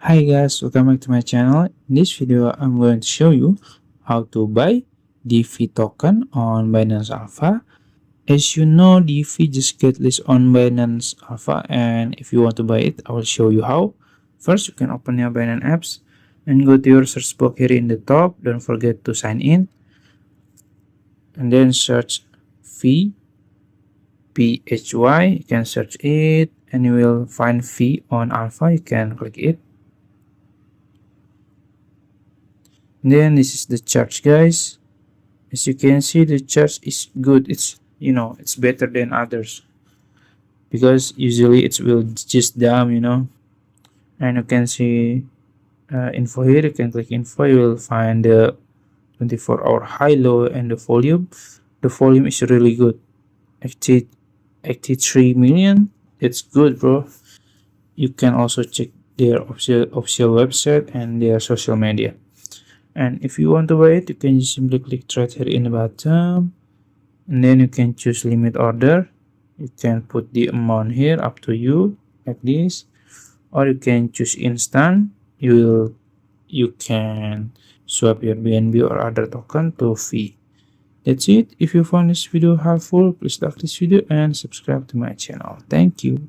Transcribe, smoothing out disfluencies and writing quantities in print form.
Hi guys, welcome back to my channel. In this video, I'm going to show you how to buy Dephy token on Binance Alpha. As you know, Dephy just get listed on Binance Alpha, and if you want to buy it, I will show you how. First, you can open your Binance apps and go to your search box here in the top. Don't forget to sign in, and then search fee PHY. You can search it, and you will find fee on Alpha. You can click it. Then this is the charge, guys. As you can see, the charge is good. It's better than others because usually it will just down. And you can see info here. You can click info. You will find the 24-hour high, low, and the volume. The volume is really good. 83 million. It's good, bro. You can also check their official website and their social media. And if you want to buy it, you can just simply click right here in the bottom, and then you can choose limit order. You can put the amount here, up to you, like this, or you can choose instant. You can swap your BNB or other token to fee. That's it. If you found this video helpful, please like this video and subscribe to my channel. Thank you.